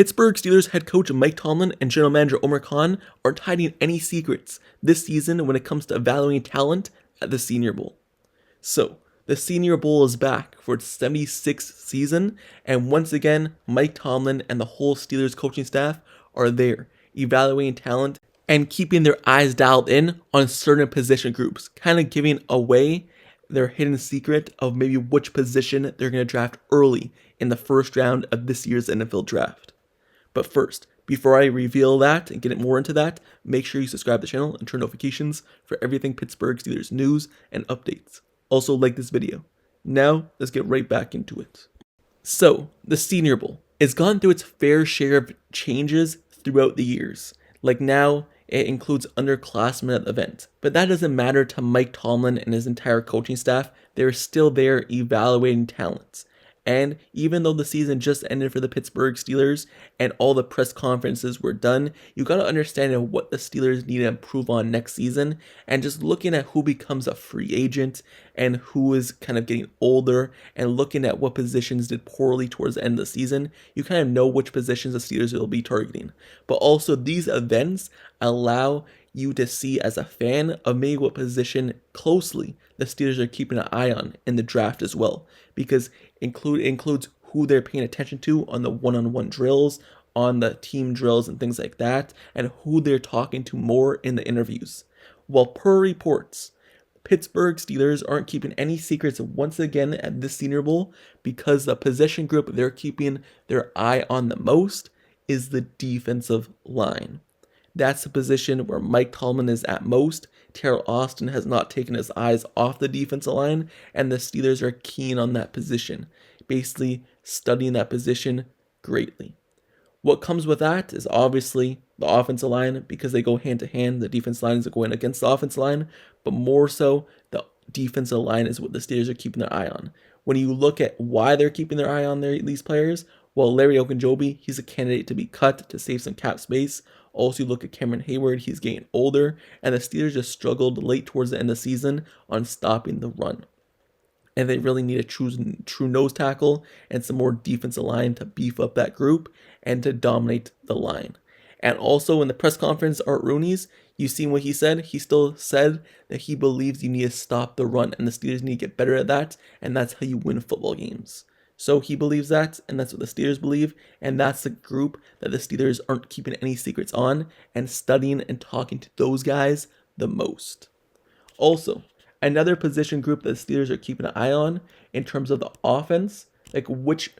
Pittsburgh Steelers head coach Mike Tomlin and general manager Omar Khan aren't hiding any secrets this season when it comes to evaluating talent at the Senior Bowl. So, the Senior Bowl is back for its 76th season, and once again, Mike Tomlin and the whole Steelers coaching staff are there, evaluating talent and keeping their eyes dialed in on certain position groups, kind of giving away their hidden secret of maybe which position they're going to draft early in the first round of this year's NFL draft. But first, before I reveal that and get more into that, make sure you subscribe to the channel and turn notifications for everything Pittsburgh Steelers news and updates. Also like this video. Now, let's get right back into it. So, the Senior Bowl has gone through its fair share of changes throughout the years. Like now, it includes underclassmen at the event. But that doesn't matter to Mike Tomlin and his entire coaching staff. They're still there evaluating talents. And even though the season just ended for the Pittsburgh Steelers and all the press conferences were done, you got to understand what the Steelers need to improve on next season. And just looking at who becomes a free agent and who is kind of getting older and looking at what positions did poorly towards the end of the season, you kind of know which positions the Steelers will be targeting. But also these events allow you to see as a fan of maybe what position closely the Steelers are keeping an eye on in the draft as well, because it includes who they're paying attention to on the one-on-one drills, on the team drills and things like that, and who they're talking to more in the interviews. Well, per reports, Pittsburgh Steelers aren't keeping any secrets once again at this Senior Bowl, because the position group they're keeping their eye on the most is the defensive line. That's the position where Mike Tomlin is at most. Terrell Austin has not taken his eyes off the defensive line, and the Steelers are keen on that position, basically studying that position greatly. What comes with that is obviously the offensive line, because they go hand to hand. The defensive line is going against the offensive line, but more so the defensive line is what the Steelers are keeping their eye on. When you look at why they're keeping their eye on these players, well, Larry Ogunjobi, he's a candidate to be cut to save some cap space. Also, you look at Cameron Heyward, he's getting older, and the Steelers just struggled late towards the end of the season on stopping the run. And they really need a true nose tackle and some more defensive line to beef up that group and to dominate the line. And also in the press conference, Art Rooney's, you seen what he said? He still said that he believes you need to stop the run, and the Steelers need to get better at that, and that's how you win football games. So he believes that, and that's what the Steelers believe, and that's the group that the Steelers aren't keeping any secrets on and studying and talking to those guys the most. Also, another position group that the Steelers are keeping an eye on in terms of the offense, like which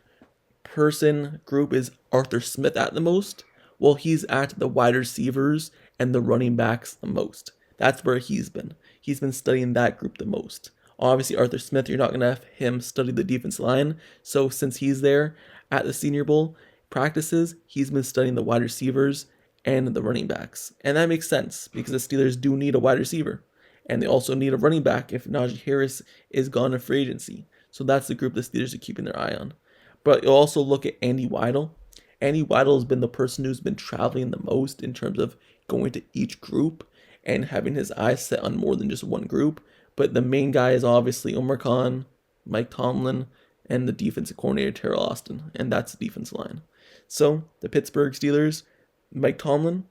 person group is Arthur Smith at the most? Well, he's at the wide receivers and the running backs the most. That's where he's been. He's been studying that group the most. Obviously, Arthur Smith, you're not going to have him study the defense line. So since he's there at the Senior Bowl practices, he's been studying the wide receivers and the running backs. And that makes sense because the Steelers do need a wide receiver. And they also need a running back if Najee Harris is gone in free agency. So that's the group the Steelers are keeping their eye on. But you'll also look at Andy Weidl. Andy Weidl has been the person who's been traveling the most in terms of going to each group and having his eyes set on more than just one group. But the main guy is obviously Omar Khan, Mike Tomlin, and the defensive coordinator, Terrell Austin. And that's the defense line. So, the Pittsburgh Steelers, Mike Tomlin,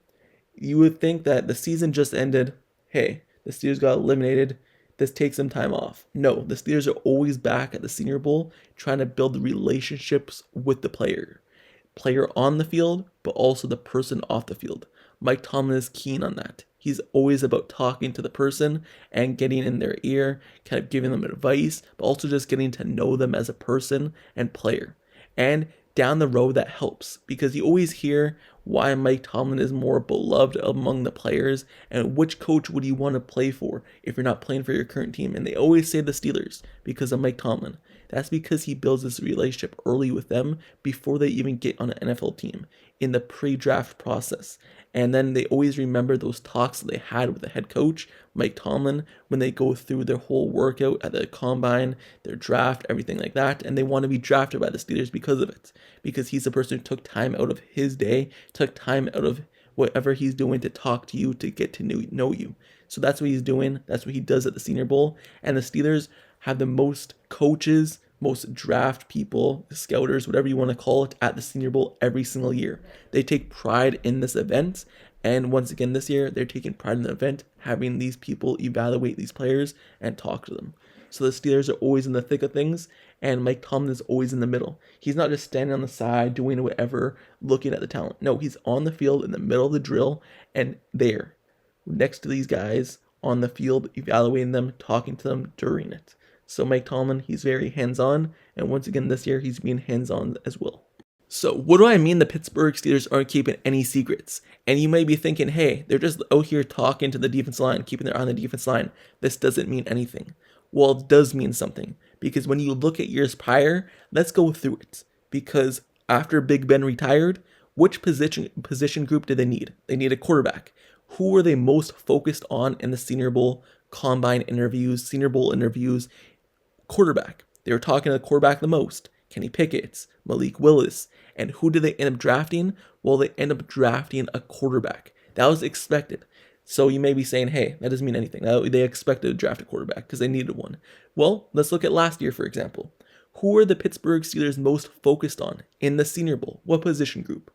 you would think that the season just ended. Hey, the Steelers got eliminated. This takes some time off. No, the Steelers are always back at the Senior Bowl trying to build relationships with the player on the field, but also the person off the field. Mike Tomlin is keen on that. He's always about talking to the person and getting in their ear, kind of giving them advice, but also just getting to know them as a person and player. And down the road, that helps because you always hear why Mike Tomlin is more beloved among the players and which coach would you want to play for if you're not playing for your current team. And they always say the Steelers because of Mike Tomlin. That's because he builds this relationship early with them before they even get on an NFL team in the pre-draft process. And then they always remember those talks that they had with the head coach, Mike Tomlin, when they go through their whole workout at the combine, their draft, everything like that. And they want to be drafted by the Steelers because of it. Because he's the person who took time out of his day, took time out of whatever he's doing to talk to you, to get to know you. So that's what he's doing. That's what he does at the Senior Bowl. And the Steelers have the most coaches most draft people, scouters, whatever you want to call it, at the Senior Bowl every single year. They take pride in this event. And once again this year, they're taking pride in the event, having these people evaluate these players and talk to them. So the Steelers are always in the thick of things, and Mike Tomlin is always in the middle. He's not just standing on the side doing whatever, looking at the talent. No, he's on the field in the middle of the drill and there, next to these guys on the field, evaluating them, talking to them during it. So Mike Tomlin, he's very hands-on, and once again this year, he's being hands-on as well. So what do I mean the Pittsburgh Steelers aren't keeping any secrets? And you may be thinking, hey, they're just out here talking to the defense line, keeping their eye on the defense line. This doesn't mean anything. Well, it does mean something, because when you look at years prior, let's go through it. Because after Big Ben retired, which position group did they need? They need a quarterback. Who were they most focused on in the Senior Bowl combine interviews, Senior Bowl interviews? Quarterback. They were talking to the quarterback the most. Kenny Pickett, Malik Willis. And who did they end up drafting? Well, they end up drafting a quarterback. That was expected. So you may be saying, hey, that doesn't mean anything. They expected to draft a quarterback because they needed one. Well, let's look at last year, for example. Who are the Pittsburgh Steelers most focused on in the Senior Bowl? What position group?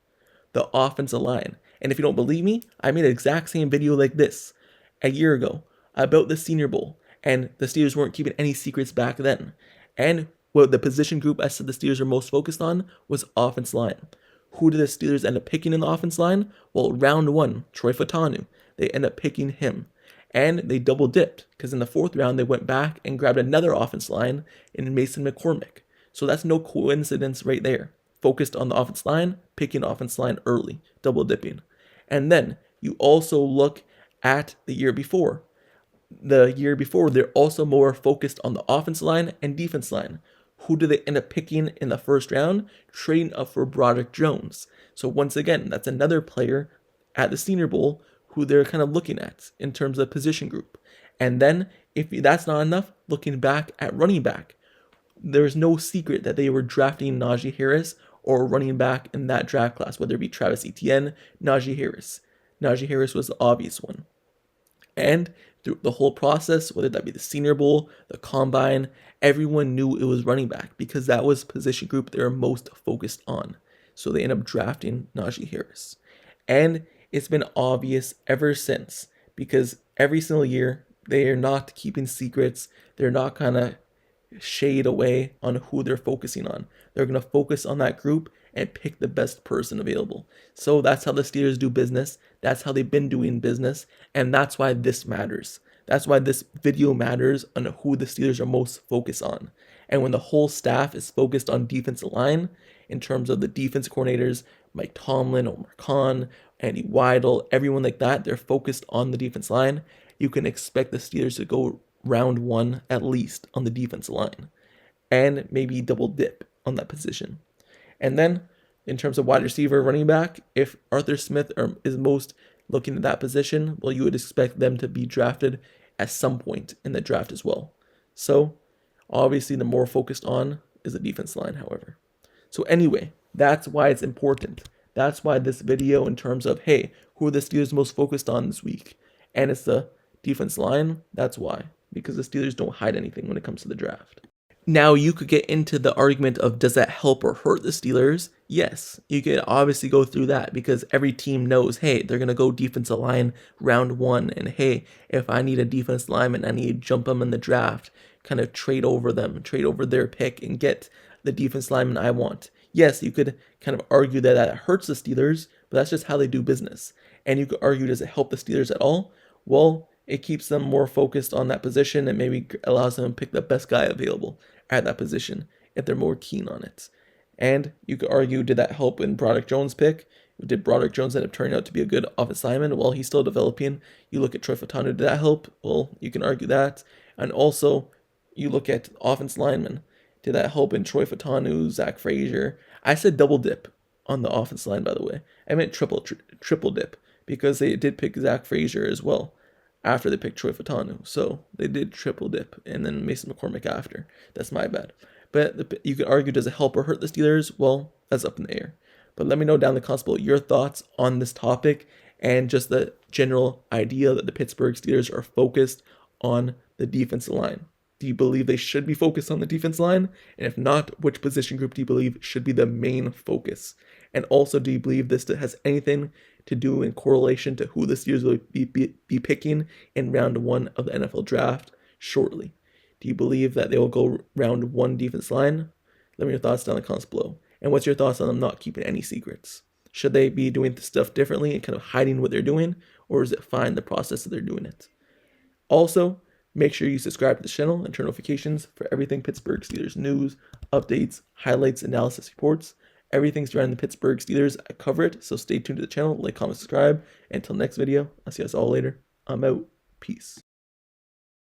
The offensive line. And if you don't believe me, I made an exact same video like this a year ago about the Senior Bowl. And the Steelers weren't keeping any secrets back then. And what the position group I said the Steelers are most focused on was offense line. Who did the Steelers end up picking in the offense line? Well, round one, Troy Fautanu. They end up picking him. And they double dipped, because in the fourth round, they went back and grabbed another offense line in Mason McCormick. So that's no coincidence right there. Focused on the offense line, picking offense line early, double dipping. And then you also look at the year before. The year before, they're also more focused on the offense line and defense line. Who do they end up picking in the first round? Trading up for Broderick Jones. So once again, that's another player at the Senior Bowl who they're kind of looking at in terms of position group. And then, if that's not enough, looking back at running back, there's no secret that they were drafting Najee Harris or running back in that draft class, whether it be Travis Etienne, Najee Harris. Najee Harris was the obvious one. And through the whole process, whether that be the Senior Bowl, the Combine, everyone knew it was running back because that was position group they were most focused on. So they end up drafting Najee Harris. And it's been obvious ever since, because every single year they are not keeping secrets. They're not kind of shade away on who they're focusing on. They're going to focus on that group and pick the best person available. So that's how the Steelers do business. That's how they've been doing business. And that's why this matters. That's why this video matters on who the Steelers are most focused on. And when the whole staff is focused on defensive line, in terms of the defense coordinators, Mike Tomlin, Omar Khan, Andy Weidl, everyone like that, they're focused on the defense line. You can expect the Steelers to go round one at least on the defensive line and maybe double dip on that position. And then in terms of wide receiver, running back, if Arthur Smith is most looking at that position, well, you would expect them to be drafted at some point in the draft as well. So obviously the more focused on is the defense line, however. So anyway, that's why it's important. That's why this video in terms of, hey, who are the Steelers most focused on this week? And it's the defense line. That's why. Because the Steelers don't hide anything when it comes to the draft. Now, you could get into the argument of, does that help or hurt the Steelers? Yes, you could obviously go through that because every team knows, hey, they're going to go defensive line round one. And hey, if I need a defense lineman, I need to jump them in the draft, kind of trade over them, trade over their pick and get the defense lineman I want. Yes, you could kind of argue that that hurts the Steelers, but that's just how they do business. And you could argue, does it help the Steelers at all? Well, it keeps them more focused on that position and maybe allows them to pick the best guy available at that position if they're more keen on it. And you could argue, did that help in Broderick Jones' pick? Did Broderick Jones end up turning out to be a good offensive lineman? Well, he's still developing. You look at Troy Fautanu, did that help? Well, you can argue that. And also, you look at offensive linemen. Did that help in Troy Fautanu, Zach Frazier? I said double dip on the offensive line, by the way. I meant triple dip because they did pick Zach Frazier as well after they picked Troy Fautanu. So they did triple dip and then Mason McCormick after. That's my bad. But you could argue, does it help or hurt the Steelers? Well, that's up in the air. But let me know down in the comments below your thoughts on this topic and just the general idea that the Pittsburgh Steelers are focused on the defensive line. Do you believe they should be focused on the defense line? And if not, which position group do you believe should be the main focus? And also, do you believe this has anything to do in correlation to who the Steelers will be picking in round 1 of the NFL draft shortly? Do you believe that they will go round 1 defense line? Let me know your thoughts down in the comments below. And what's your thoughts on them not keeping any secrets? Should they be doing this stuff differently and kind of hiding what they're doing? Or is it fine the process that they're doing it? Also, make sure you subscribe to the channel and turn notifications for everything Pittsburgh Steelers news, updates, highlights, analysis, reports. Everything surrounding the Pittsburgh Steelers, I cover it, so stay tuned to the channel, like, comment, subscribe. Until next video, I'll see you guys all later. I'm out. Peace.